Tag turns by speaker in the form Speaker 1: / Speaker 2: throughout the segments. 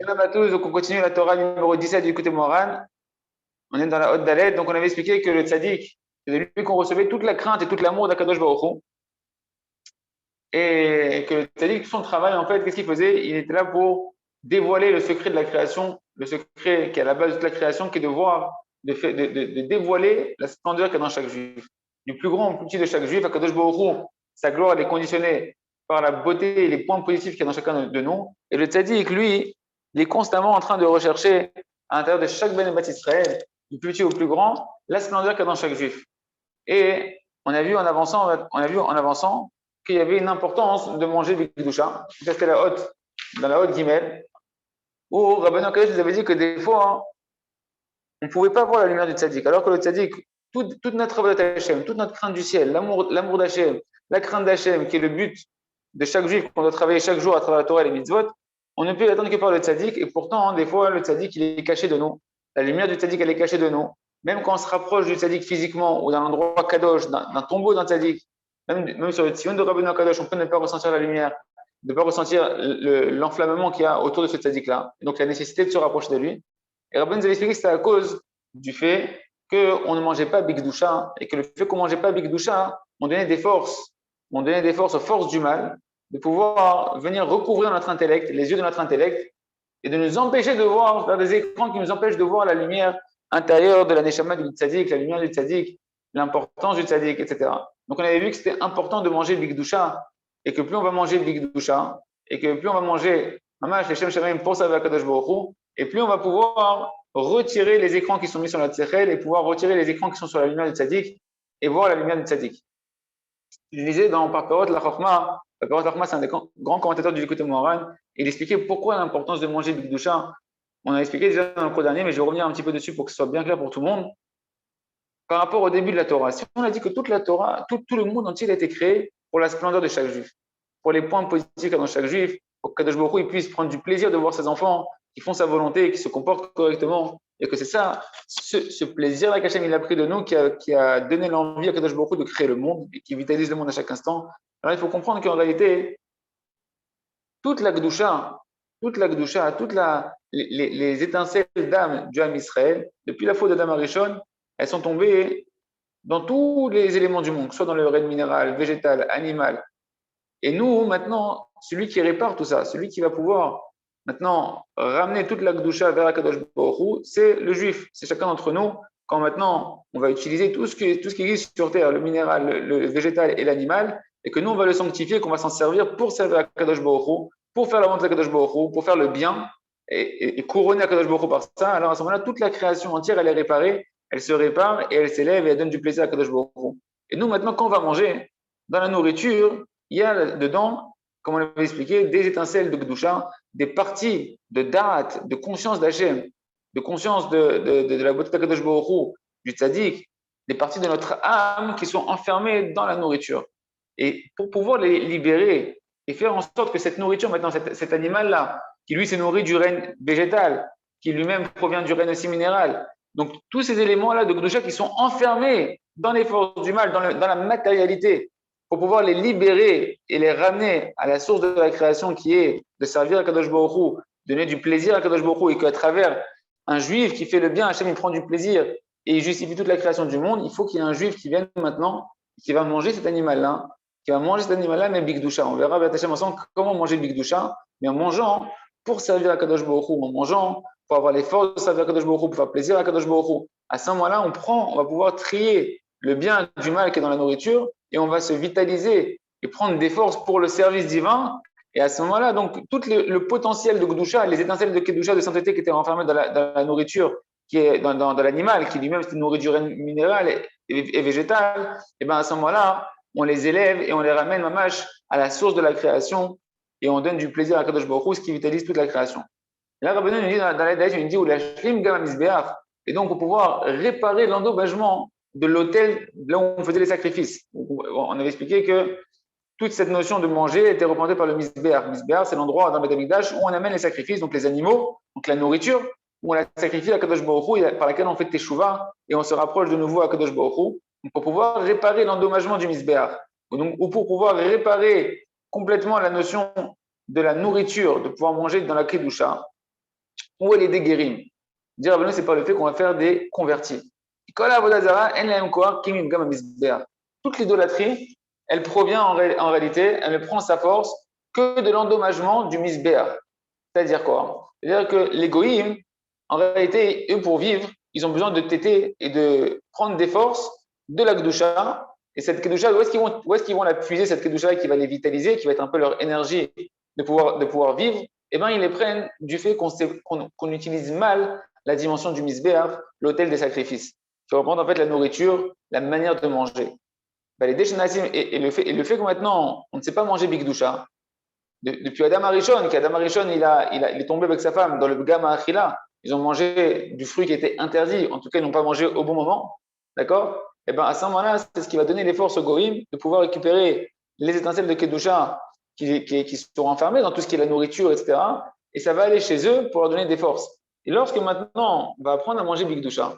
Speaker 1: Salam à tous, donc on continue la Torah numéro 17 du côté Moran. On est dans la Haute Dalet, donc on avait expliqué que le tzaddik, c'est de lui qu'on recevait toute la crainte et tout l'amour d'Akadosh Baruch Hu. Et que le tzaddik, tout son travail, en fait, qu'est-ce qu'il faisait? Il était là pour dévoiler le secret de la création, le secret qui est à la base de toute la création, qui est de voir, de dévoiler la splendeur qu'il y a dans chaque juif. Du plus grand au plus petit de chaque juif, Akadosh Baruch Hu, sa gloire, elle est conditionnée par la beauté et les points positifs qu'il y a dans chacun de nous. Et le tzaddik, lui, il est constamment en train de rechercher à l'intérieur de chaque Ben Bat Israël, du plus petit au plus grand, la splendeur qu'il y a dans chaque juif. Et on a vu en avançant qu'il y avait une importance de manger du Kedusha. C'était dans la haute Gimel, où Rabbeinu Akadosh nous avait dit que des fois, on ne pouvait pas voir la lumière du tzaddik. Alors que le tzaddik, toute notre avodat Hashem, toute notre crainte du ciel, l'amour d'Hashem, la crainte d'Hashem, qui est le but de chaque juif qu'on doit travailler chaque jour à travers la Torah et les mitzvot, on ne peut attendre que par le tzaddik. Et pourtant, des fois, le tzaddik, il est caché de nous. La lumière du tzaddik, elle est cachée de nous. Même quand on se rapproche du tzaddik physiquement ou d'un endroit kadosh, d'un tombeau d'un tzaddik, même sur le tzivon de Rabbeinu Akadosh, on peut ne pas ressentir la lumière, ne pas ressentir l'enflammement qu'il y a autour de ce tzaddik-là. Donc la nécessité de se rapprocher de lui. Et Rabbeinu nous avait expliqué que c'était à cause du fait qu'on ne mangeait pas Bigdusha et que le fait qu'on ne mangeait pas Bigdusha, on donnait des forces aux forces du mal de pouvoir venir recouvrir notre intellect, les yeux de notre intellect, et de nous empêcher de voir, faire des écrans qui nous empêchent de voir la lumière intérieure de la neshama du tzaddik, la lumière du tzaddik, l'importance du tzaddik, etc. Donc on avait vu que c'était important de manger Bigdusha, et que plus on va manger Bigdusha, et que plus on va manger Mamash Hashem Shamaim pour sa Kadosh Baruch Hu, et plus on va pouvoir retirer les écrans qui sont mis sur la tzechel et pouvoir retirer les écrans qui sont sur la lumière du tzaddik et voir la lumière du tzaddik. Je disais dans Parperot la Chochma, c'est un des grands commentateurs du côté Moharan, il expliquait pourquoi l'importance de manger Bigdusha. On a expliqué déjà dans le cours dernier, mais je vais revenir un petit peu dessus pour que ce soit bien clair pour tout le monde. Par rapport au début de la Torah, si on a dit que toute la Torah, tout le monde entier a été créé pour la splendeur de chaque juif, pour les points positifs dans chaque juif, pour que Kadosh Baruch Hu il puisse prendre du plaisir de voir ses enfants qui font sa volonté, qui se comportent correctement, et que c'est ça, ce plaisir-là qu'Hachem il a pris de nous, qui a donné l'envie à Kadosh Baruch Hu de créer le monde, et qui vitalise le monde à chaque instant. Alors il faut comprendre qu'en réalité, toute la Gdusha, les étincelles d'âme du Ham Israël, depuis la faute d'Adam Arishon, elles sont tombées dans tous les éléments du monde, soit dans le règne minéral, végétal, animal. Et nous, maintenant, celui qui répare tout ça, celui qui va pouvoir maintenant ramener toute la Gdusha vers Akadosh Baruch Hu, c'est le juif, c'est chacun d'entre nous. Quand maintenant, on va utiliser tout ce qui existe sur Terre, le minéral, le végétal et l'animal, et que nous, on va le sanctifier, qu'on va s'en servir pour servir Akadosh Baruch Hu, pour faire la vente d'Akadosh Baruch Hu, pour faire le bien, et couronner Akadosh Baruch Hu par ça. Alors à ce moment-là, toute la création entière, elle est réparée, elle se répare, et elle s'élève, et elle donne du plaisir à Akadosh Baruch Hu. Et nous, maintenant, quand on va manger, dans la nourriture, il y a dedans, comme on l'avait expliqué, des étincelles de Kedusha, des parties de Da'at, de conscience d'Hachem, de conscience de la beauté d'Akadosh Baruch Hu, du tzaddik, des parties de notre âme qui sont enfermées dans la nourriture. Et pour pouvoir les libérer et faire en sorte que cette nourriture, maintenant, cet animal-là, qui lui s'est nourri du règne végétal, qui lui-même provient du règne aussi minéral, donc tous ces éléments-là de Kedusha qui sont enfermés dans les forces du mal, dans la matérialité, pour pouvoir les libérer et les ramener à la source de la création qui est de servir à Kadosh Baruch Hu, donner du plaisir à Kadosh Baruch Hu, et qu'à travers un juif qui fait le bien, Hachem il prend du plaisir et il justifie toute la création du monde, il faut qu'il y ait un juif qui vienne maintenant, qui va manger cet animal-là, mais Bigdusha. On verra avec Hachem ensemble comment manger Bigdusha, mais en mangeant pour servir à Kadosh Baruch Hu, en mangeant pour avoir les forces de servir à Kadosh Baruch Hu, pour faire plaisir à Kadosh Baruch Hu. À ce moment-là, on va pouvoir trier le bien du mal qui est dans la nourriture, et on va se vitaliser et prendre des forces pour le service divin. Et à ce moment-là, donc, tout le potentiel de Kedusha, les étincelles de Kedusha, de sainteté qui étaient renfermées dans la nourriture, qui est dans l'animal, qui lui-même se nourrit du règne minéral et végétal, et bien à ce moment-là, on les élève et on les ramène, mamash, à la source de la création, et on donne du plaisir à Kadosh Baruch Hu, ce qui vitalise toute la création. Et là, Rabbeinu nous dit dans la Daït, il dit où la shlim gam misbeach, et donc pour pouvoir réparer l'endommagement de l'autel là où on faisait les sacrifices. On avait expliqué que toute cette notion de manger était représentée par le misbéar. Misbéar, c'est l'endroit dans le Beth Amikdash où on amène les sacrifices, donc les animaux, donc la nourriture, où on la sacrifie à Kadosh Baruch Hu, par laquelle on fait teshuva et on se rapproche de nouveau à Kadosh Baruch Hu, pour pouvoir réparer l'endommagement du misbéar. Ou pour pouvoir réparer complètement la notion de la nourriture, de pouvoir manger dans la Kedusha. ou elle est des guérim. Dire Rabbeinu, c'est par le fait qu'on va faire des convertis. Toute l'idolâtrie, elle provient en réalité, elle ne prend sa force que de l'endommagement du misbéar. C'est-à-dire quoi? C'est-à-dire que les goïms, en réalité, eux, pour vivre, ils ont besoin de téter et de prendre des forces de la Kedusha. Et cette Kedusha, où est-ce qu'ils vont la puiser, cette Kedusha qui va les vitaliser, qui va être un peu leur énergie de pouvoir vivre? Eh bien, ils les prennent du fait qu'on utilise mal la dimension du misbéar, l'autel des sacrifices, qui reprend en fait la nourriture, la manière de manger. Ben, et le fait que maintenant, on ne sait pas manger Bigdusha, depuis Adam Arishon, qu'Adam Arishon, il est tombé avec sa femme dans le Gama Achila, ils ont mangé du fruit qui était interdit, en tout cas, ils n'ont pas mangé au bon moment, d'accord? Et bien, à ce moment-là, c'est ce qui va donner les forces au Goïm de pouvoir récupérer les étincelles de Kedusha qui sont enfermées dans tout ce qui est la nourriture, etc. Et ça va aller chez eux pour leur donner des forces. Et lorsque maintenant, on va apprendre à manger Bigdusha,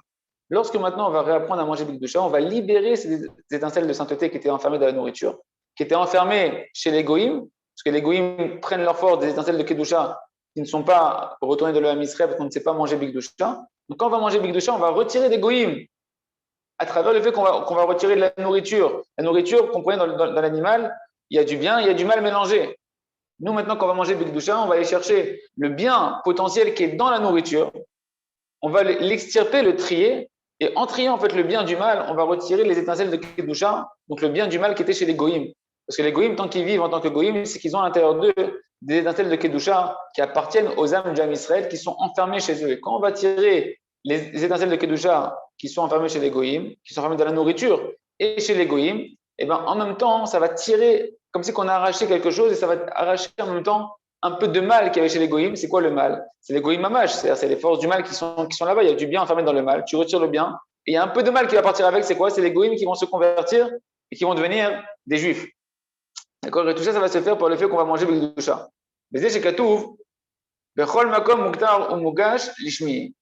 Speaker 1: lorsque maintenant on va réapprendre à manger Bigdusha, on va libérer ces étincelles de sainteté qui étaient enfermées dans la nourriture, qui étaient enfermées chez les Goïm, parce que les goïms prennent leur force des étincelles de Kedusha qui ne sont pas retournées de l'Olam Israël parce qu'on ne sait pas manger Bigdusha. Donc quand on va manger Bigdusha, on va retirer des goïms à travers le fait qu'on va retirer de la nourriture. La nourriture, comprenez, dans l'animal, il y a du bien, il y a du mal mélangé. Nous, maintenant, quand on va manger Bigdusha, on va aller chercher le bien potentiel qui est dans la nourriture. On va l'extirper, le trier. Et en triant en fait le bien du mal, on va retirer les étincelles de Kedusha, donc le bien du mal qui était chez les goïms. Parce que les goïms, tant qu'ils vivent en tant que goïms, c'est qu'ils ont à l'intérieur d'eux des étincelles de Kedusha qui appartiennent aux âmes du Ham Israël qui sont enfermées chez eux. Et quand on va tirer les étincelles de Kedusha qui sont enfermées chez les goïms, qui sont enfermées dans la nourriture et chez les goïms, et ben en même temps, ça va tirer comme si on a arraché quelque chose et ça va arracher en même temps un peu de mal qu'il y avait chez les goïms. C'est quoi le mal? C'est les goïms mamash, c'est les forces du mal qui sont là-bas. Il y a du bien enfermé dans le mal. Tu retires le bien et il y a un peu de mal qui va partir avec. C'est quoi? C'est les goïms qui vont se convertir et qui vont devenir des juifs. D'accord? Et tout ça, ça va se faire par le fait qu'on va manger Bigdusha. Mais c'est chez Katouv, Bechol Makom Muktar ou Mugash Lishmi.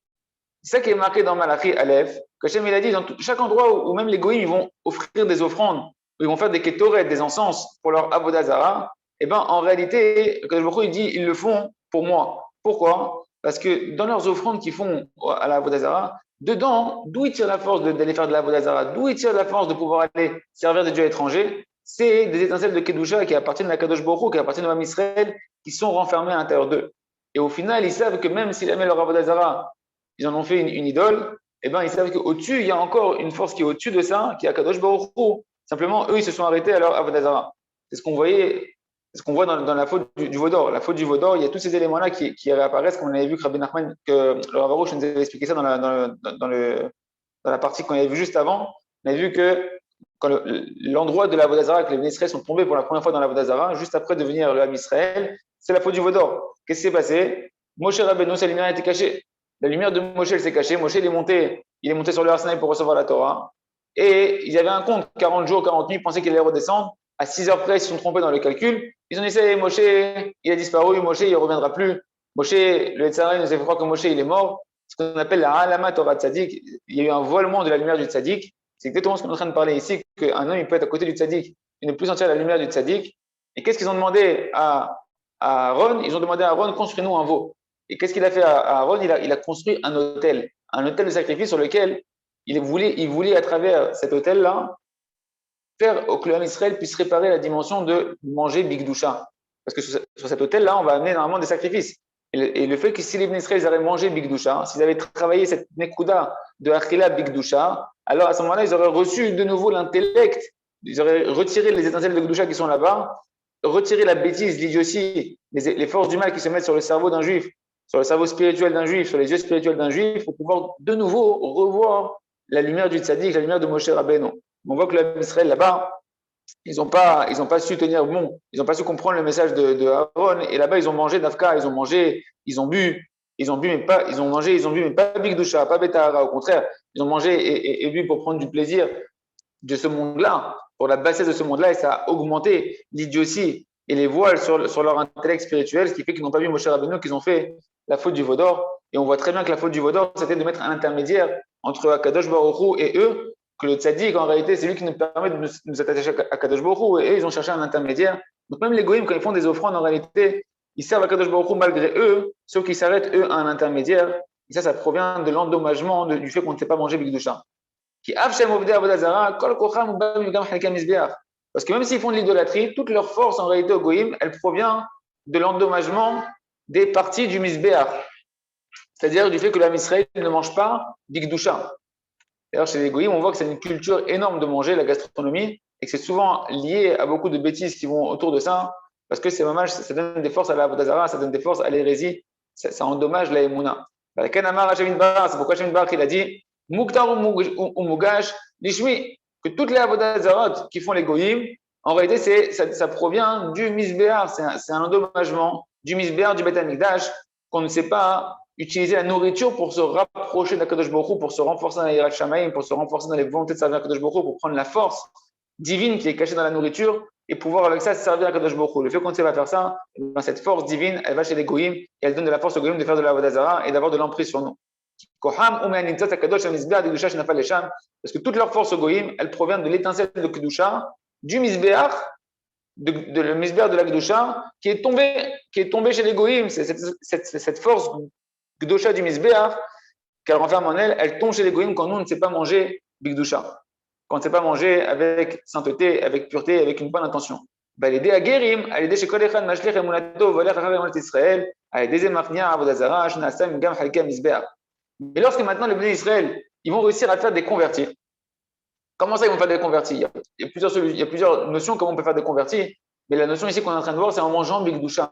Speaker 1: C'est ça qui est marqué dans Malachi Aleph, que Hachem il a dit, dans chaque endroit où même les goïms ils vont offrir des offrandes, où ils vont faire des kétoret, des encens pour leur Avodazara, et ben en réalité, Kadosh Baruch Hu, il dit, ils le font pour moi. Pourquoi? Parce que dans leurs offrandes qu'ils font à la Avodazara, dedans, d'où ils tirent la force d'aller faire de la Avodazara, d'où ils tirent la force de pouvoir aller servir des dieux étrangers, c'est des étincelles de Kedusha qui appartiennent à Kadosh Baruch Hu, qui appartiennent au Ham Israël, qui sont renfermées à l'intérieur d'eux. Et au final, ils savent que même s'ils aimaient leur Avodazara, ils en ont fait une idole, eh ben, ils savent qu'au-dessus, il y a encore une force qui est au-dessus de ça, qui est à Kadosh Baruch Hu. Simplement, eux, ils se sont arrêtés à leur Avodazara. C'est ce qu'on voyait, c'est ce qu'on voit dans la faute du Vaudor. La faute du Vaudor, il y a tous ces éléments-là qui réapparaissent, comme on avait vu que Rabbi Nachman, que le Rav Arush nous avait expliqué ça dans la partie qu'on avait vue juste avant. On avait vu que quand l'endroit de la Avodazara, que les Israël sont tombés pour la première fois dans la Avodazara, juste après devenir le Ham Israël, c'est la faute du Vaudor. Qu'est-ce qui s'est passé? Moshe Rabbeinu, sa lumière était cachée. La lumière de Moshe, elle s'est cachée. Moshe, il est monté sur le Har Sinaï pour recevoir la Torah. Et ils avaient un compte, 40 jours, 40 nuits, ils pensaient qu'il allait redescendre. À 6 heures près, ils se sont trompés dans le calcul. Ils ont essayé, Moshe, il a disparu, Moshe, il ne reviendra plus. Moshe, le Tzara, nous a fait croire que Moshe, il est mort. Ce qu'on appelle la Alama Torah Tzadik. Il y a eu un voilement de la lumière du Tzadik. C'est exactement ce qu'on est en train de parler ici, qu'un homme, il peut être à côté du Tzadik et ne plus sentir la lumière du Tzadik. Et qu'est-ce qu'ils ont demandé à Aaron? Ils ont demandé à Aaron, construis-nous un veau. Et qu'est-ce qu'il a fait à Aaron? Il a construit un autel de sacrifice sur lequel il voulait à travers cet autel-là, faire que le Ham Israël puisse réparer la dimension de manger Bigdusha. Parce que sur cet autel-là, on va amener normalement des sacrifices. Et le fait que si les Bnei Israël avaient mangé Bigdusha, s'ils avaient travaillé cette Nekuda de Achila Bigdusha, alors à ce moment-là, ils auraient reçu de nouveau l'intellect, ils auraient retiré les étincelles de Bigdusha qui sont là-bas, retiré la bêtise, l'idiotie, les forces du mal qui se mettent sur le cerveau d'un juif, sur le cerveau spirituel d'un juif, sur les yeux spirituels d'un juif, pour pouvoir de nouveau revoir la lumière du tzaddik, la lumière de Moshe Rabbeinu. On voit que l'Am Israël là-bas, ils n'ont pas su tenir bon, ils n'ont pas su comprendre le message de Aaron, et là-bas ils ont mangé d'Afka, ils ont mangé, ils ont bu, mais pas Bigdusha, pas Betahara, au contraire, ils ont mangé et bu pour prendre du plaisir de ce monde-là, pour la bassesse de ce monde-là, et ça a augmenté l'idiotie et les voiles sur leur intellect spirituel, ce qui fait qu'ils n'ont pas vu Moshe Rabbeinu, qu'ils ont fait la faute du Vaudor. Et on voit très bien que la faute du Vaudor, c'était de mettre un intermédiaire entre Akadosh Baruch Hu et eux, que le tzaddik, en réalité, c'est lui qui nous permet de nous attacher à Akadosh Baruch Hu, et eux, ils ont cherché un intermédiaire. Donc même les goïms, quand ils font des offrandes, en réalité, ils servent Akadosh Baruch Hu malgré eux, sauf qu'ils s'arrêtent eux à un intermédiaire. Et ça provient de l'endommagement du fait qu'on ne sait pas manger Bigdusha. Parce que même s'ils font de l'idolâtrie, toute leur force en réalité au Goïm, elle provient de l'endommagement des parties du Misbéach. C'est-à-dire du fait que l'âme Israël ne mange pas Bigdusha. D'ailleurs, chez les Goïm, on voit que c'est une culture énorme de manger, la gastronomie, et que c'est souvent lié à beaucoup de bêtises qui vont autour de ça, parce que c'est dommage, ça donne des forces à la Vodazara, ça donne des forces à l'hérésie, ça endommage la Emouna. C'est pourquoi Hashem Barak il a dit Muktar ou Mugash, Lishmi, que toutes les Avodazarot qui font les Goïm, en réalité, ça provient du Misbéar, c'est un endommagement du Misbéar, du Beth Amikdash, qu'on ne sait pas utiliser la nourriture pour se rapprocher d'Akadosh Baruch Hu, pour se renforcer dans les Yirat Shamayim, pour se renforcer dans les volontés de servir Akadosh Baruch Hu, pour prendre la force divine qui est cachée dans la nourriture et pouvoir avec ça servir Akadosh Baruch Hu. Le fait qu'on ne sait pas faire ça, cette force divine, elle va chez les Goïm et elle donne de la force aux Goïm de faire de la Vodazara et d'avoir de l'emprise sur nous. Parce que toute leur force au Goïm, elle provient de l'étincelle de Kedusha, du Misbéach, de le Misbéach de la Kedusha, qui est tombé chez les Goïm. C'est cette force Kedusha du Misbéach qu'elle renferme en elle, elle tombe chez les Goïm quand nous, on ne sait pas manger Bigdusha. Quand on ne sait pas manger avec sainteté, avec pureté, avec une bonne intention. À l'aider à Guérim, à l'aider chez Kolechan, Mashlich, Emunato, Valer, Chachar, Israël, à l'aider Zemachnia, Avodazara, Shnasam, Gam, Halka, Misbéach. Et lorsque maintenant les bénis d'Israël, ils vont réussir à faire des convertis. Comment ça, ils vont faire des convertis? Il y a plusieurs notions comment on peut faire des convertis, mais la notion ici qu'on est en train de voir, c'est en mangeant Bigdusha.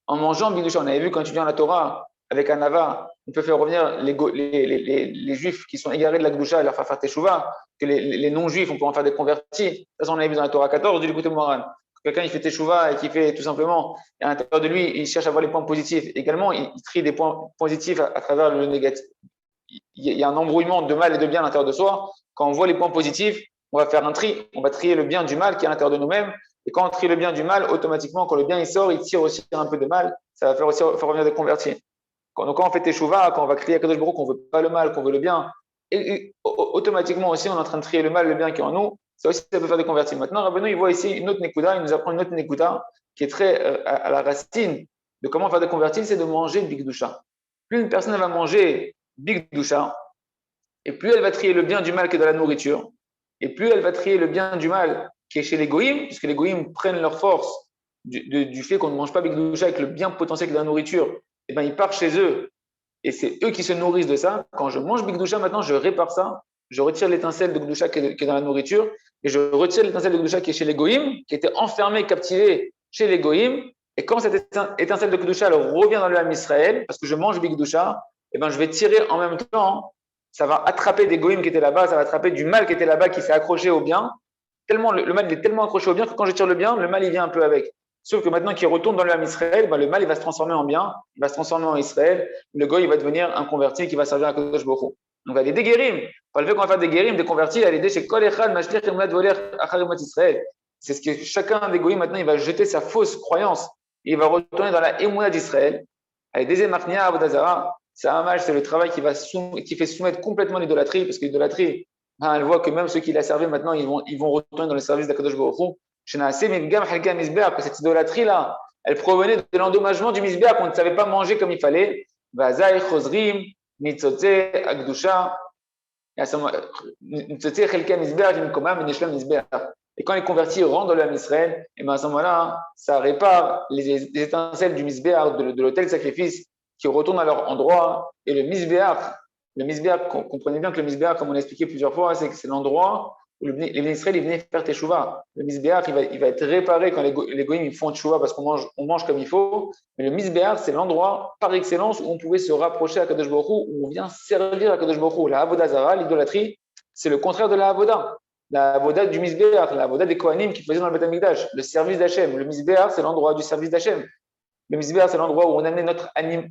Speaker 1: En mangeant Bigdusha, on avait vu quand tu viens à la Torah, avec un Ava, on peut faire revenir les Juifs qui sont égarés de la Gdusha et leur faire faire Teshuvah, que les non-Juifs, on peut en faire des convertis. Ça, on avait vu dans la Torah 14 du côté Moran. Quelqu'un, il fait Teshuvah et qui fait tout simplement, à l'intérieur de lui, il cherche à voir les points positifs. Également, il trie des points positifs à travers le négatif. Il y a un embrouillement de mal et de bien à l'intérieur de soi. Quand on voit les points positifs, on va faire un tri. On va trier le bien du mal qui est à l'intérieur de nous-mêmes. Et quand on trie le bien du mal, automatiquement, quand le bien il sort, il tire aussi un peu de mal. Ça va faire aussi faire revenir des convertis. Donc, quand on fait Teshuvah, quand on va crier à Kadosh Baruch qu'on ne veut pas le mal, qu'on veut le bien, et automatiquement aussi, on est en train de trier le mal, le bien qui est en nous. Ça aussi, ça peut faire des convertis. Maintenant, Rabbeinu, il voit ici une autre Nekuda, il nous apprend une autre Nekuda qui est très à la racine de comment faire des convertis, c'est de manger Bigdusha. Plus une personne va manger Bigdusha, et plus elle va trier le bien du mal qui est dans la nourriture, et plus elle va trier le bien du mal qui est chez les Goïm, puisque les Goïm prennent leur force du fait qu'on ne mange pas Bigdusha avec le bien potentiel qui est dans la nourriture, et bien ils partent chez eux, et c'est eux qui se nourrissent de ça. Quand je mange Bigdusha, maintenant, je répare ça, je retire l'étincelle de Gdusha qui est dans la nourriture, et je retire l'étincelle de Gdusha qui est chez les Goïm, qui était enfermée, captivée chez les Goïm, et quand cette étincelle de Gdusha elle revient dans le Ham Israël, parce que je mange Bigdusha, et ben je vais tirer en même temps, ça va attraper des Goïm qui étaient là-bas, ça va attraper du mal qui était là-bas, qui s'est accroché au bien. Tellement, le mal il est tellement accroché au bien que quand je tire le bien, le mal il vient un peu avec. Sauf que maintenant qu'il retourne dans le Ham Israël, ben, le mal il va se transformer en bien, il va se transformer en Israël, le Goï il va devenir un converti qui va servir à Kadosh Baruch Hu. Donc, on va aller des guérim. Par le fait qu'on va faire des guérim, des convertis, aller chez Kol Echad, Mashlich, Emlat, Voler, Acharimot Israël. C'est ce que chacun des goïms maintenant, il va jeter sa fausse croyance. Et il va retourner dans la Emouna d'Israël. Allez, deuxième Machnia, Avodazara, c'est un match, c'est le travail qui fait soumettre complètement l'idolâtrie, parce que l'idolâtrie, elle voit que même ceux qui la servaient maintenant, ils vont retourner dans le service d'Akadosh Baruch Hu. Que cette idolâtrie-là, elle provenait de l'endommagement du Misbéach, qu'on ne savait pas manger comme il fallait. Vazaï, Chosrim, Nitzotze, Akdusha, et quand les convertis rentrent dans le Ham Israël, et bien à ce moment-là, ça répare les étincelles du Misbéach, de l'autel de sacrifice, qui retournent à leur endroit. Et le Misbéach, comprenez bien que le Misbéach, comme on l'a expliqué plusieurs fois, c'est l'endroit où les Israël ils venaient faire Teshuvah. Le Misbéach, il va être réparé quand les Goïm ils font Teshuvah parce qu'on mange comme il faut. Mais le Misbéach, c'est l'endroit par excellence où on pouvait se rapprocher à Kadosh Baruch Hu, où on vient servir à Kadosh Baruch Hu. La Avodazara, l'idolâtrie, c'est le contraire de la Avoda. La Avoda du Misbéach, la Avoda des Kohanim qui faisaient dans le Beth Amikdash, le service d'Hachem. Le Misbéach, c'est l'endroit du service d'Hachem. Le Misbéach, c'est l'endroit où on amenait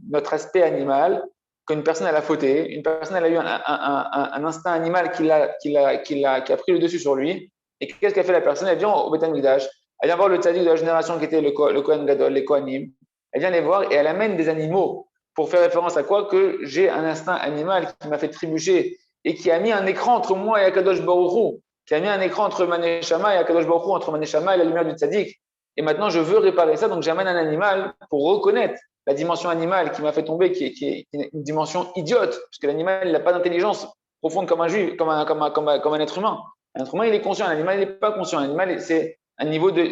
Speaker 1: notre aspect animal. Quand une personne elle a fauté, une personne elle a eu un instinct animal qui a pris le dessus sur lui. Et qu'est-ce qu'a fait la personne? Elle vient au Beth Amikdash, elle vient voir le tzaddik de la génération qui était le Kohen Gadol, les Kohanim. Elle vient les voir et elle amène des animaux pour faire référence à quoi? Que j'ai un instinct animal qui m'a fait trébucher et qui a mis un écran entre moi et Akadosh Baruch Hu, qui a mis un écran entre Maneshama et Akadosh Baruch Hu, entre Maneshama et la lumière du tzaddik. et maintenant je veux réparer ça, donc j'amène un animal pour reconnaître la dimension animale qui m'a fait tomber, qui est une dimension idiote, puisque l'animal il n'a pas d'intelligence profonde comme un juif, comme un être humain. Un être humain, il est conscient, un animal, il n'est pas conscient. Un animal, c'est un niveau de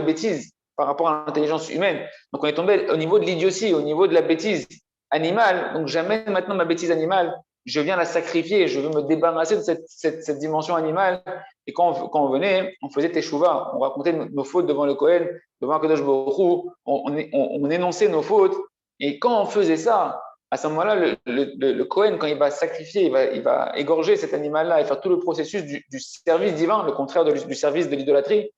Speaker 1: bêtise par rapport à l'intelligence humaine. Donc, on est tombé au niveau de l'idiotie, au niveau de la bêtise animale. Donc, j'amène maintenant ma bêtise animale, je viens la sacrifier, je veux me débarrasser de cette dimension animale. Et quand on venait, on faisait teshuva, on racontait nos fautes devant le Kohen, devant Kadosh Baruch Hu, on énonçait nos fautes. Et quand on faisait ça, à ce moment-là, le Kohen, quand il va sacrifier, il va égorger cet animal-là et faire tout le processus du service divin, le contraire du service de l'idolâtrie,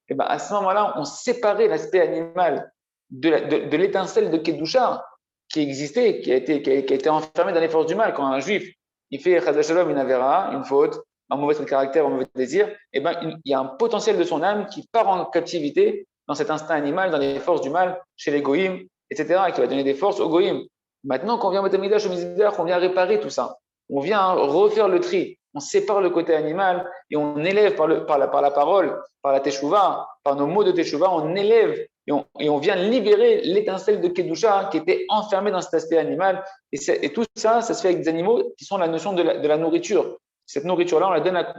Speaker 1: et ben à ce moment-là, on séparait l'aspect animal de l'étincelle de Kedusha qui existait, qui a été enfermée dans les forces du mal. Quand un juif, il fait Chaz Shalom, une avéra, une faute, un mauvais trait de caractère, un mauvais désir, et ben il y a un potentiel de son âme qui part en captivité dans cet instinct animal, dans les forces du mal, chez les goïms, etc., qui va donner des forces aux goïms. Maintenant, quand on vient au Betamikdash, au Mizbeach, on vient réparer tout ça. On vient refaire le tri. On sépare le côté animal et on élève par la parole, par la teshuva, par nos mots de teshuva, on élève et on vient libérer l'étincelle de Kedusha qui était enfermée dans cet aspect animal. Et tout ça, ça se fait avec des animaux qui sont la notion de la nourriture. Cette nourriture-là, on la donne à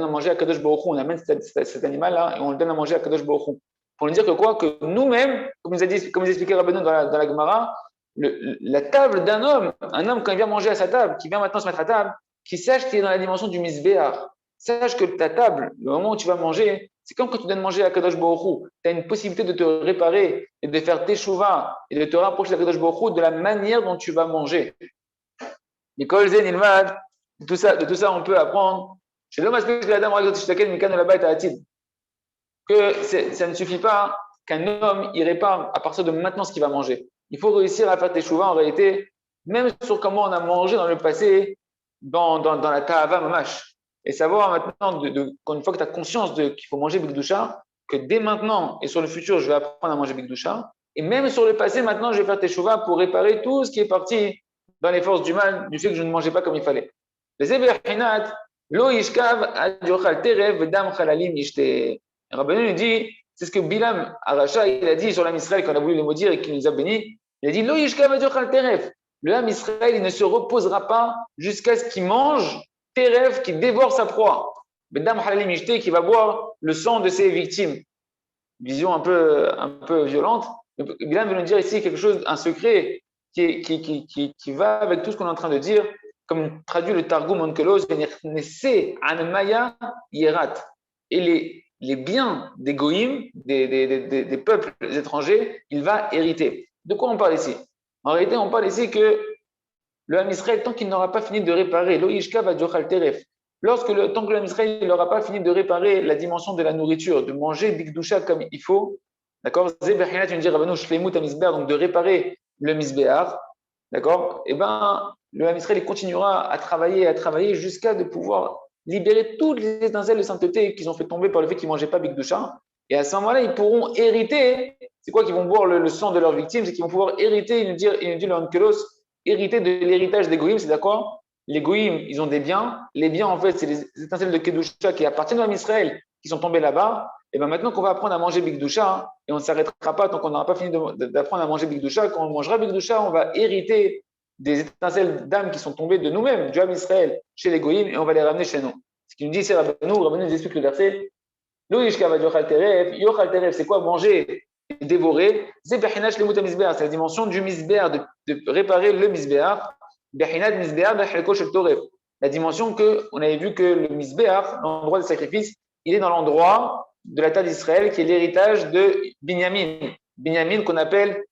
Speaker 1: manger à Kadosh Baruch Hu. On amène cet animal-là et on le donne à manger à Kadosh Baruch Hu. Pour nous dire que quoi? Que nous-mêmes, comme nous expliquait Rabbeinu dans la Gemara, la table d'un homme, un homme quand il vient manger à sa table, qui vient maintenant se mettre à table, qui sache qu'il est dans la dimension du misbéar. Sache que ta table, le moment où tu vas manger, c'est comme quand tu donnes manger à Kadosh Baruch Hu. Tu as une possibilité de te réparer et de faire teshuva et de te rapprocher de Kadosh Baruch Hu de la manière dont tu vas manger. Nicole Zen Ilmad, de tout ça, on peut apprendre. Chez l'homme aspect que la dame que ça ne suffit pas qu'un homme y répare à partir de maintenant ce qu'il va manger. Il faut réussir à faire teshuva en réalité, même sur comment on a mangé dans le passé, dans la ta'ava mamash. Et savoir maintenant, qu'une fois que tu as conscience qu'il faut manger bigdusha, que dès maintenant et sur le futur, je vais apprendre à manger bigdusha. Et même sur le passé, maintenant, je vais faire teshuva pour réparer tout ce qui est parti dans les forces du mal, du fait que je ne mangeais pas comme il fallait. Les Eberhinat, lo yishkav ad yochal terev dam chalalim yishte. Rabbeinu nous dit, c'est ce que Bilam Aracha, il a dit sur l'âme Israël quand on a voulu le maudire et qu'il nous a bénis. Il a dit, lo yishkav ad yochal terev. Le âme Israël, il ne se reposera pas jusqu'à ce qu'il mange teref, qui dévore sa proie. Bedam halalim yishte, qui va boire le sang de ses victimes. Vision un peu violente. Bilam veut nous dire ici quelque chose, un secret qui va avec tout ce qu'on est en train de dire, comme traduit le Targum Onkelos, Anmaya Yerat. Et les biens des goïms, des peuples étrangers, il va hériter. De quoi on parle ici? En réalité, on parle ici que le Ham Israël, tant qu'il n'aura pas fini de réparer, Loïshka va Djochal Teref, tant que le Ham Israël n'aura pas fini de réparer la dimension de la nourriture, de manger Bigdusha comme il faut, d'accord? Zebechinat, tu me dis, Rabbeinu, Shlemut Amisbear, donc de réparer le Misbéar, d'accord? Eh bien, le Ham Israël continuera à travailler jusqu'à de pouvoir libérer toutes les étincelles de sainteté qu'ils ont fait tomber par le fait qu'ils ne mangeaient pas Bigdusha. Et à ce moment-là, ils pourront hériter. C'est quoi qu'ils vont boire le sang de leurs victimes? C'est qu'ils vont pouvoir hériter, il nous dit le Onkelos, hériter de l'héritage des Goïms. C'est d'accord? Les Goïms, ils ont des biens. Les biens, en fait, c'est les étincelles de Kedusha qui appartiennent à Israël, qui sont tombées là-bas. Et bien maintenant qu'on va apprendre à manger Bigdusha, et on ne s'arrêtera pas tant qu'on n'aura pas fini d'apprendre à manger Bigdusha, quand on mangera Bigdusha, on va hériter des étincelles d'âme qui sont tombées de nous-mêmes, du Ham Israël, chez les Goïms, et on va les ramener chez nous. Ce qui nous dit, c'est Rabbeinu nous explique le verset. Yochal teref, c'est quoi manger et dévorer? C'est la dimension du misbéar, de réparer le misbéar. La dimension on avait vu que le misbéar, l'endroit de sacrifice, il est dans l'endroit de la terre d'Israël qui est l'héritage de Binyamin. Binyamin qu'on appelle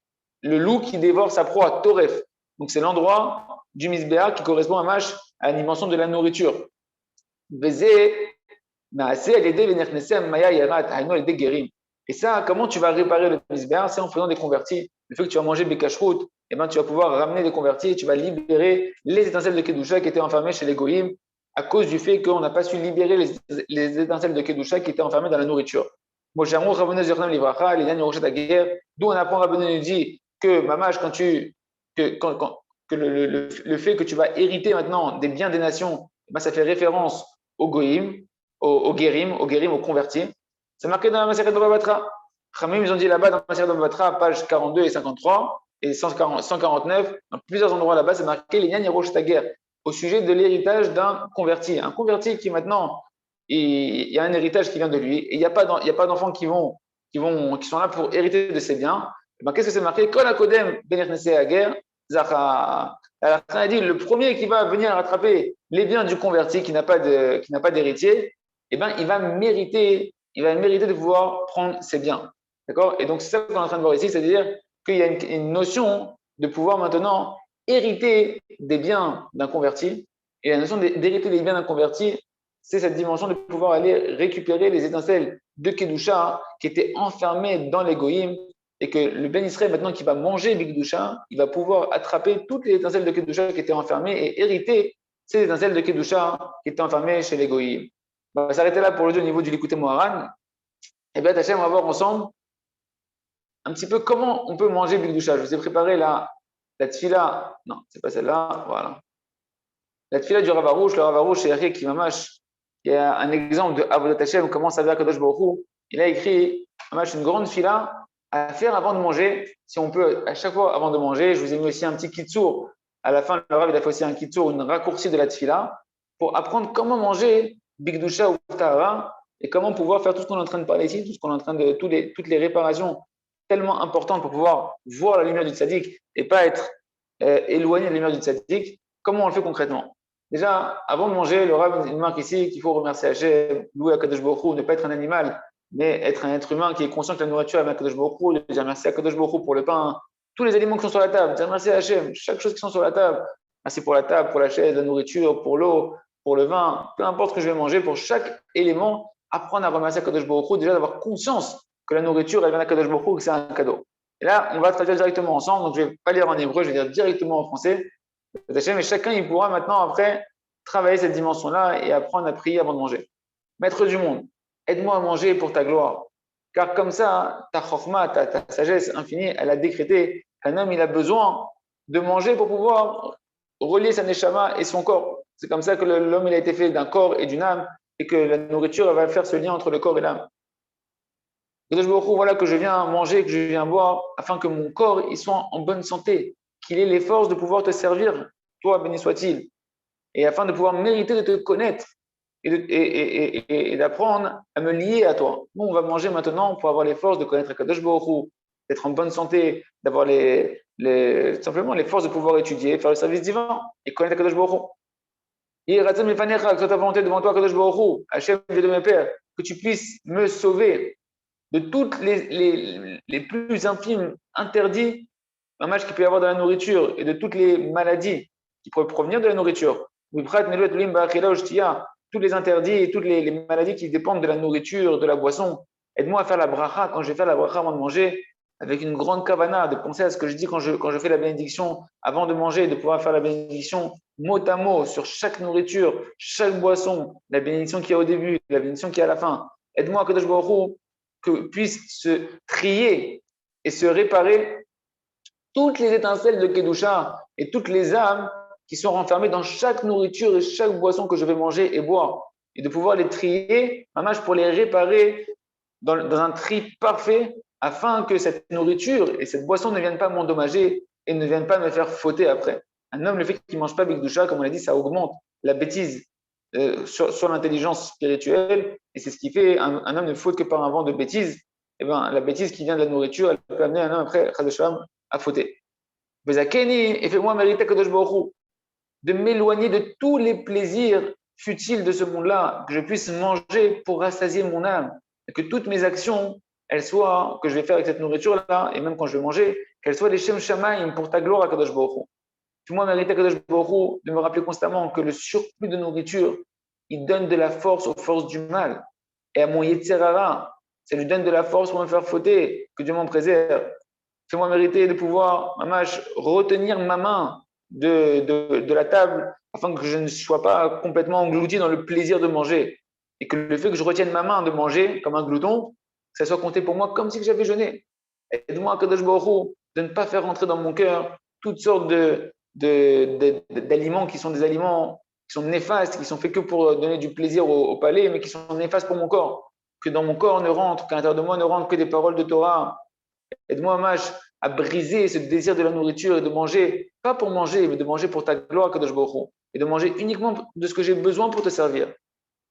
Speaker 1: le loup qui dévore sa proie, Toref. Donc c'est l'endroit du misbéar qui correspond à la dimension de la nourriture. Et ça, comment tu vas réparer le misbéar? C'est en faisant des convertis. Le fait que tu vas manger Bekashrut, eh ben, tu vas pouvoir ramener des convertis et tu vas libérer les étincelles de Kedusha qui étaient enfermées chez les Goïms à cause du fait qu'on n'a pas su libérer les étincelles de Kedusha qui étaient enfermées dans la nourriture. D'où on apprend, Rabbeinu nous dit que, Mamash, le fait que tu vas hériter maintenant des biens des nations, ben, ça fait référence aux Goïm, aux Guérim, aux convertis. C'est marqué dans la Maseret Baba Batra. Khamim, ils ont dit là-bas dans la Maseret Baba Batra, page 42 et 53 et 149, dans plusieurs endroits là-bas, c'est marqué les Yarosh Tager au sujet de l'héritage d'un converti. Un converti qui maintenant, il y a un héritage qui vient de lui et il n'y a pas d'enfants qui sont là pour hériter de ses biens. Ben, qu'est-ce que c'est marqué? Kol Akodem Ben Echnese Hager, Zacha. Alors, ça a dit le premier qui va venir rattraper les biens du converti qui n'a pas d'héritier, eh ben, il va mériter de pouvoir prendre ses biens. D'accord? Et donc, c'est ça qu'on est en train de voir ici, c'est-à-dire qu'il y a une notion de pouvoir maintenant hériter des biens d'un converti. Et la notion d'hériter des biens d'un converti, c'est cette dimension de pouvoir aller récupérer les étincelles de Kedusha qui étaient enfermées dans les Goïm et que le Ben Israël, maintenant qui va manger Bigdusha, il va pouvoir attraper toutes les étincelles de Kedusha qui étaient enfermées et hériter ces étincelles de Kedusha qui étaient enfermées chez les Goïm. On va s'arrêter là pour le au niveau du Likuté Moharan. Et bien, Hachem, on va voir ensemble un petit peu comment on peut manger Bigdusha. Je vous ai préparé la tfila. Non, c'est pas celle-là. Voilà. La tfila du Rav Arush. Le Rav Arush, c'est Eric Mamash, qui a un exemple de Avodat Hashem, comment ça va Kadosh Baruch Hu. Il a écrit Mamash une grande fila à faire avant de manger. Si on peut, à chaque fois avant de manger, je vous ai mis aussi un petit kitsour. À la fin, le Rav, il a fait aussi un kitsour, une raccourci de la tfila, pour apprendre comment manger Bigdusha ou Tahara et comment pouvoir faire tout ce qu'on est en train de parler ici, tout ce qu'on est en train de, toutes les réparations tellement importantes pour pouvoir voir la lumière du tzaddik et pas être éloigné de la lumière du tzaddik. Comment on le fait concrètement? Déjà, avant de manger, le Rav il marque ici qu'il faut remercier Hachem, louer Akadosh Baruch Hu, ne pas être un animal, mais être un être humain qui est conscient que la nourriture est Akadosh Baruch Hu, dire merci à Akadosh Baruch Hu pour le pain, tous les aliments qui sont sur la table, dire merci à Hachem, chaque chose qui sont sur la table, merci pour la table, pour la chaise, la nourriture, pour l'eau, pour le vin, peu importe ce que je vais manger, pour chaque élément, apprendre à remercier Akadosh Baruch Hu, déjà d'avoir conscience que la nourriture, elle vient d'Akadosh Baruch Hu, que c'est un cadeau. Et là, on va traduire directement ensemble, donc je ne vais pas lire en hébreu, je vais dire directement en français. Mais chacun, il pourra maintenant, après, travailler cette dimension-là et apprendre à prier avant de manger. Maître du monde, aide-moi à manger pour ta gloire. Car comme ça, ta chokma, ta sagesse infinie, elle a décrété qu'un homme, il a besoin de manger pour pouvoir relier sa neshama et son corps. C'est comme ça que l'homme, il a été fait d'un corps et d'une âme et que la nourriture, elle va faire ce lien entre le corps et l'âme. Voilà que je viens manger, que je viens boire, afin que mon corps il soit en bonne santé, qu'il ait les forces de pouvoir te servir, toi, béni soit-il, et afin de pouvoir mériter de te connaître et d'apprendre à me lier à toi. Nous, on va manger maintenant pour avoir les forces de connaître Akadosh Baruch Hu, d'être en bonne santé, d'avoir simplement les forces de pouvoir étudier, faire le service divin et connaître Akadosh Baruch Hu. Que soit ta volonté devant toi, Akadosh Baruch Hu, Hachem, Dieu de mes pères, que tu puisses me sauver de toutes les plus infimes interdits, un match qu'il peut y avoir dans la nourriture et de toutes les maladies qui pourraient provenir de la nourriture. Tous les interdits et toutes les maladies qui dépendent de la nourriture, de la boisson. Aide-moi à faire la bracha quand je vais faire la bracha avant de manger, avec une grande kavana, de penser à ce que je dis quand je fais la bénédiction avant de manger, de pouvoir faire la bénédiction mot à mot sur chaque nourriture, chaque boisson, la bénédiction qu'il y a au début, la bénédiction qu'il y a à la fin. Aide-moi à Kadosh Baruch Hu, que puisse se trier et se réparer toutes les étincelles de Kedusha et toutes les âmes qui sont renfermées dans chaque nourriture et chaque boisson que je vais manger et boire. Et de pouvoir les trier, mamage, pour les réparer dans un tri parfait afin que cette nourriture et cette boisson ne viennent pas m'endommager et ne viennent pas me faire fauter après. Un homme, le fait qu'il ne mange pas Bigdusha, comme on l'a dit, ça augmente la bêtise sur l'intelligence spirituelle, et c'est ce qui fait un homme ne faute que par un vent de bêtise. Et ben, la bêtise qui vient de la nourriture, elle peut amener un homme après à fauter. Et fais-moi mériter Kadosh Baruch Hu, de m'éloigner de tous les plaisirs futiles de ce monde-là, que je puisse manger pour rassasier mon âme, et que toutes mes actions, elles soient, que je vais faire avec cette nourriture-là, et même quand je vais manger, qu'elles soient des Shem Shamaim pour ta gloire à Kadosh Baruch Hu. Fais-moi mériter Kadosh Baruch Hu de me rappeler constamment que le surplus de nourriture, il donne de la force aux forces du mal. Et à mon Yetzerara, ça lui donne de la force pour me faire fauter, que Dieu m'en préserve. Fais-moi mériter de pouvoir, mamash, retenir ma main de la table afin que je ne sois pas complètement englouti dans le plaisir de manger. Et que le fait que je retienne ma main de manger comme un glouton, que ça soit compté pour moi comme si j'avais jeûné. Aide-moi, Kadosh Baruch Hu, de ne pas faire rentrer dans mon cœur toutes sortes d'aliments qui sont des aliments qui sont néfastes, qui sont faits que pour donner du plaisir au palais, mais qui sont néfastes pour mon corps. que dans mon corps ne rentre, qu'à l'intérieur de moi ne rentre que des paroles de Torah. Aide-moi, Mach, à briser ce désir de la nourriture et de manger, pas pour manger, mais de manger pour ta gloire, Kadosh Baruch Hu, et de manger uniquement de ce que j'ai besoin pour te servir.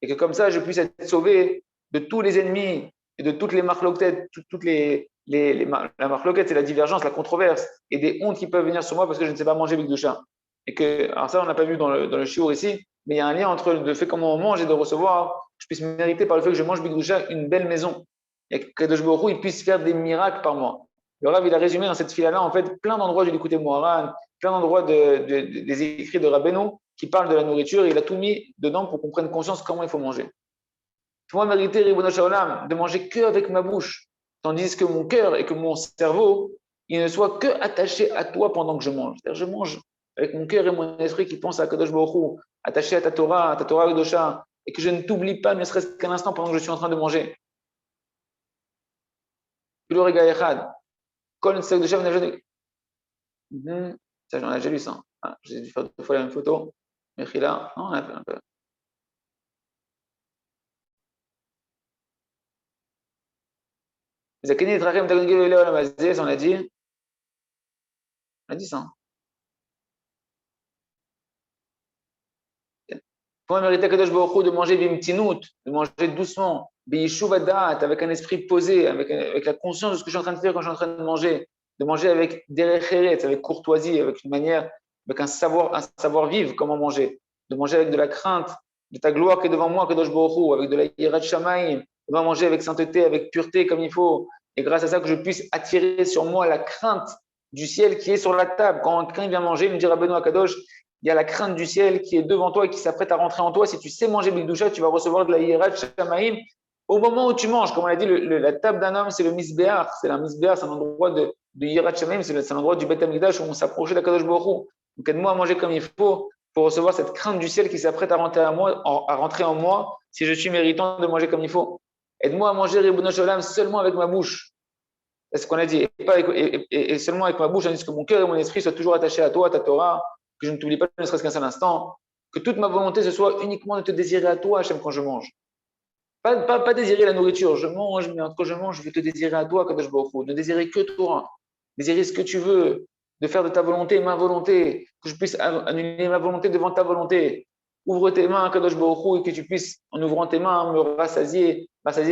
Speaker 1: Et que comme ça, je puisse être sauvé de tous les ennemis et de toutes les marloquettes, toutes la marloquette, c'est la divergence, la controverse, et des hontes qui peuvent venir sur moi parce que je ne sais pas manger avec du chat. Et que, alors ça, on n'a pas vu dans le shiur ici, mais il y a un lien entre le fait comment on mange et de recevoir, que je puisse mériter par le fait que je mange Bigdoucha une belle maison. Et que Kadosh Baruch Hu, il puisse faire des miracles par moi. Le Rav, il a résumé dans cette fila-là, en fait, plein d'endroits du Likutei Moharan, plein d'endroits des écrits de Rabbeinu qui parlent de la nourriture, et il a tout mis dedans pour qu'on prenne conscience comment il faut manger. Moi, mériter, Ribono Shalom, de manger que avec ma bouche, tandis que mon cœur et que mon cerveau, ils ne soient que attachés à toi pendant que je mange. C'est-à-dire, je mange avec mon cœur et mon esprit qui pensent à Kadosh Baruch Hu, attaché à ta Torah Kedosha, et que je ne t'oublie pas, ne serait-ce qu'un instant pendant que je suis en train de manger. Ça, j'en ai déjà lu ça. Ah, j'ai dû faire 2 fois la même photo. Mechila, non, on a fait un peu. On a dit. On a dit ça. Comment mériter Kadosh Baruch Hu de manger bimtinout, de manger doucement, biyishuvadat, avec un esprit posé, avec la conscience de ce que je suis en train de faire quand je suis en train de manger avec derech eretz, avec courtoisie, avec une manière, avec un savoir vivre comment manger, de manger avec de la crainte de ta gloire qui est devant moi, Kadosh Baruch Hu, avec de la yirat shamayim, de manger avec sainteté, avec pureté comme il faut, et grâce à ça que je puisse attirer sur moi la crainte du ciel qui est sur la table. Quand quelqu'un vient manger, il me dira Benoît Kadosh, il y a la crainte du ciel qui est devant toi et qui s'apprête à rentrer en toi. Si tu sais manger Bigdoucha, tu vas recevoir de la hiérat shamaïm au moment où tu manges. Comme on l'a dit, la table d'un homme, c'est le misbéach. C'est la misbéach, c'est un endroit de hiérat shamaïm, c'est un endroit du Beth Amikdash où on s'approchait d'Akadosh Baruch Hu. Donc aide-moi à manger comme il faut pour recevoir cette crainte du ciel qui s'apprête à rentrer en moi si je suis méritant de manger comme il faut. Aide-moi à manger Ribono Shalom seulement avec ma bouche. C'est ce qu'on a dit. Et seulement avec ma bouche, tandis que mon cœur et mon esprit soient toujours attachés à toi, à ta Torah, que je ne t'oublie pas ne serait-ce qu'un seul instant, que toute ma volonté ce soit uniquement de te désirer à toi, Hachem, quand je mange. Pas désirer la nourriture, je mange, mais quand je mange, je veux te désirer à toi, Kadosh Baruch Hu, ne désirer que toi, désirer ce que tu veux, de faire de ta volonté ma volonté, que je puisse annuler ma volonté devant ta volonté. Ouvre tes mains, Kadosh Baruch Hu, et que tu puisses, en ouvrant tes mains, me rassasier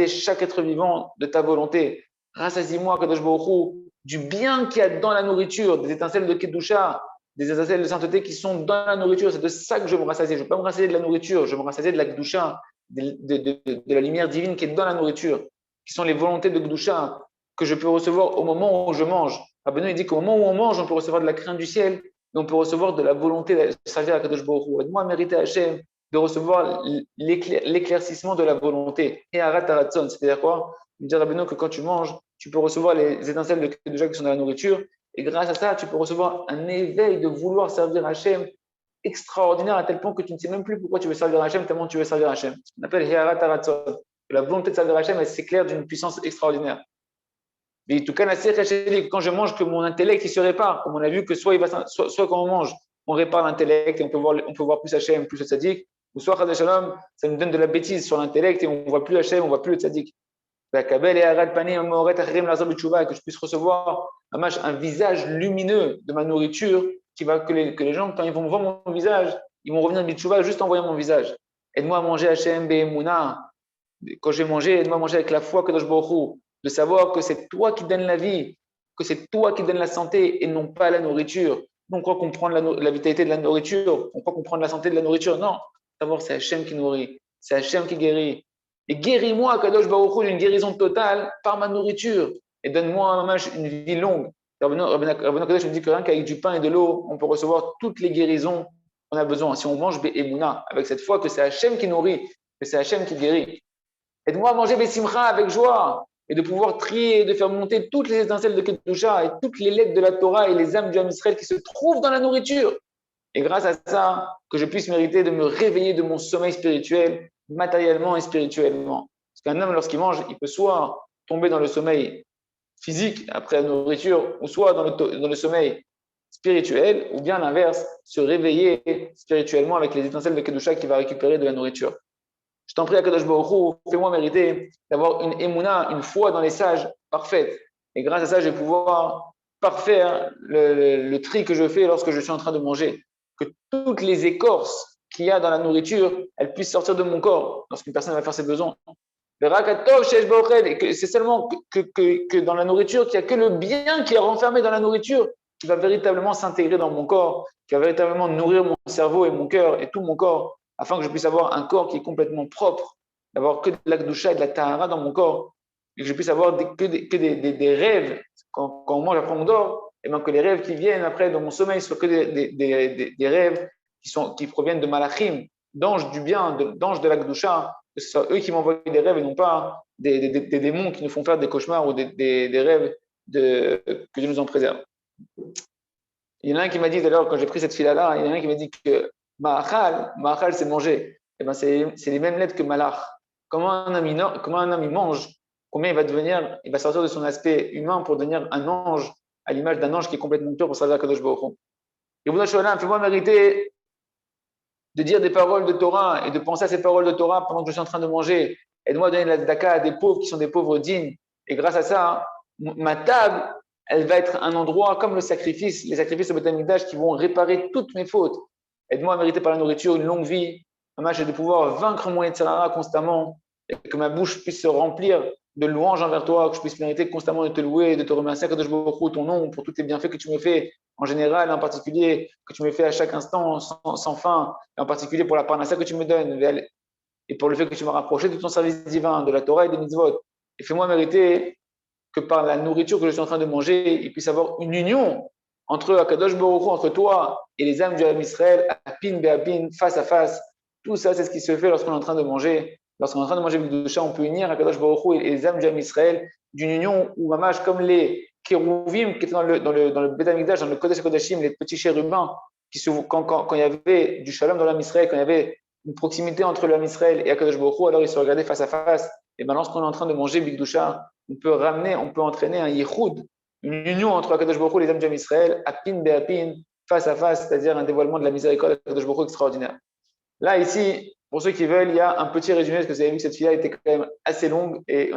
Speaker 1: chaque être vivant de ta volonté. Rassasie-moi, Kadosh Baruch Hu, du bien qu'il y a dans la nourriture, des étincelles de Kedusha, des étincelles de sainteté qui sont dans la nourriture. C'est de ça que je veux me rassasier. Je ne veux pas me rassasier de la nourriture, je veux me rassasier de la Kedusha, de la lumière divine qui est dans la nourriture, qui sont les volontés de Kedusha que je peux recevoir au moment où je mange. Rabbeinu, il dit qu'au moment où on mange, on peut recevoir de la crainte du ciel et on peut recevoir de la volonté de servir à Kadosh Baruch Hu. Aide-moi à mériter Hachem de recevoir l'éclaircissement de la volonté. Et arat aratzon, c'est-à-dire quoi? Il dit Rabbeinu que quand tu manges, tu peux recevoir les étincelles de Kedusha qui sont dans la nourriture. Et grâce à ça, tu peux recevoir un éveil de vouloir servir Hachem extraordinaire à tel point que tu ne sais même plus pourquoi tu veux servir Hachem, tellement tu veux servir Hachem. On appelle Hearat Aratzon. La volonté de servir Hachem, elle s'éclaire d'une puissance extraordinaire. Mais tout cas, quand je mange, que mon intellect il se répare. Comme on a vu que soit quand on mange, on répare l'intellect et on peut voir plus Hachem, plus le tzaddik, ou soit Chaz Shalom, ça nous donne de la bêtise sur l'intellect et on ne voit plus Hachem, on ne voit plus le tzaddik. Que je puisse recevoir un visage lumineux de ma nourriture que les gens, quand ils vont voir mon visage, ils vont revenir de juste en voyant mon visage. Aide-moi à manger Hachem Be'emunah. Quand je vais manger, aide-moi à manger avec la foi Kadosh Baruch Hu, de savoir que c'est toi qui donnes la vie, que c'est toi qui donnes la santé et non pas la nourriture. Non, on croit comprendre la vitalité de la nourriture, on croit comprendre la santé de la nourriture. Non, savoir c'est Hachem qui nourrit, c'est Hachem qui guérit. Et guéris-moi, Kadosh Baruch Hu, d'une guérison totale par ma nourriture. Et donne-moi une vie longue. Rabbeinu Kadosh me dit que rien qu'avec du pain et de l'eau, on peut recevoir toutes les guérisons qu'on a besoin. Si on mange Be'emunah, avec cette foi que c'est Hachem qui nourrit, que c'est Hachem qui guérit. Aide-moi à manger Besimcha avec joie et de pouvoir trier et de faire monter toutes les étincelles de Kedusha et toutes les lettres de la Torah et les âmes du Ham Israël qui se trouvent dans la nourriture. Et grâce à ça, que je puisse mériter de me réveiller de mon sommeil spirituel, matériellement et spirituellement. Parce qu'un homme, lorsqu'il mange, il peut soit tomber dans le sommeil physique après la nourriture, ou soit dans le sommeil spirituel, ou bien l'inverse, se réveiller spirituellement avec les étincelles de Kedusha qu'il va récupérer de la nourriture. Je t'en prie, Akadosh Baruch Hu, fais-moi mériter d'avoir une émouna, une foi dans les sages parfaite. Et grâce à ça, je vais pouvoir parfaire le tri que je fais lorsque je suis en train de manger. Que toutes les écorces qu'il y a dans la nourriture, elles puissent sortir de mon corps lorsqu'une personne va faire ses besoins. Le rakatov shesh ba'ochel, et que c'est seulement que dans la nourriture, qu'il n'y a que le bien qui est renfermé dans la nourriture qui va véritablement s'intégrer dans mon corps, qui va véritablement nourrir mon cerveau et mon cœur et tout mon corps, afin que je puisse avoir un corps qui est complètement propre, d'avoir que de la gdoucha et de la tahara dans mon corps, et que je puisse avoir des rêves. Quand moi j'apprends mon dort, et bien que les rêves qui viennent après dans mon sommeil soient que des rêves qui proviennent de malachim, d'anges du bien, d'anges de la gdoucha, que ce soit eux qui m'envoient des rêves et non pas des démons qui nous font faire des cauchemars ou des rêves que Dieu nous en préserve. Il y en a un qui m'a dit d'ailleurs, quand j'ai pris cette fila-là, il y en a un qui m'a dit que ma'achal c'est manger. Eh ben, c'est les mêmes lettres que malach. Comment un homme il mange, combien il va devenir, il va sortir de son aspect humain pour devenir un ange, à l'image d'un ange qui est complètement pur pour servir à Kadosh Baruch Hu. Et Bouddha Sholam, fais-moi mériter de dire des paroles de Torah et de penser à ces paroles de Torah pendant que je suis en train de manger. Aide-moi à donner la tzedaka à des pauvres qui sont des pauvres dignes. Et grâce à ça, ma table, elle va être un endroit comme le sacrifice, les sacrifices au Beth Amikdash qui vont réparer toutes mes fautes. Aide-moi à mériter par la nourriture une longue vie. Ma de pouvoir vaincre mon Yetzirara constamment et que ma bouche puisse se remplir de louanges envers toi, que je puisse mériter constamment de te louer, de te remercier, Kadosh Baruch Hu, ton nom, pour tous les bienfaits que tu me fais en général, en particulier, que tu me fais à chaque instant sans fin, et en particulier pour la parnassa que tu me donnes, et pour le fait que tu m'as rapproché de ton service divin, de la Torah et des mitzvot. Et fais-moi mériter que par la nourriture que je suis en train de manger, il puisse y avoir une union entre Akadosh Baruch Hu, entre toi et les âmes du Ham Israël, apin be'apin, face à face. Tout ça, c'est ce qui se fait lorsqu'on est en train de manger. Lorsqu'on est en train de manger avec du chat, on peut unir Akadosh Baruch Hu et les âmes du Ham Israël d'une union où Mamash, comme les kérouvim qui étaient dans le Beth Amikdash, dans le Kodesh Kodashim, les petits chérubins, quand il y avait du shalom dans l'Am Israël, quand il y avait une proximité entre l'Am Israël et Akadosh Baruch Hu, alors ils se regardaient face à face. Et maintenant, lorsqu'on est en train de manger Bigdusha, on peut entraîner un yichud, une union entre Akadosh Baruch Hu et les âmes du Ham Israël, apin be'apin, face à face, c'est-à-dire un dévoilement de la miséricorde d'Akadosh Baruch Hu extraordinaire. Là, ici, pour ceux qui veulent, il y a un petit résumé, parce que vous avez vu que cette fila était quand même assez longue et on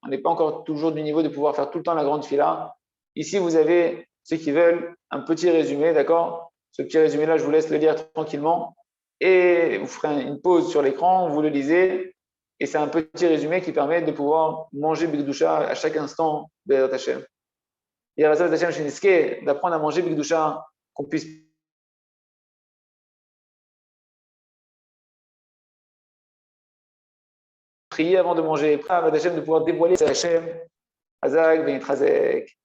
Speaker 1: n'est pas encore toujours du niveau de pouvoir faire tout le temps la grande fila. Ici, vous avez, ceux qui veulent, un petit résumé, d'accord? Ce petit résumé-là, je vous laisse le lire tranquillement et vous ferez une pause sur l'écran, vous le lisez et c'est un petit résumé qui permet de pouvoir manger Bigdusha à chaque instant Be'ezrat Hashem. Et Be'ezrat Hashem Sheniske, d'apprendre à manger Bigdusha, qu'on puisse prier avant de manger, prier à Hashem de pouvoir dévoiler sa Hashem, Hazak, Benitrazek.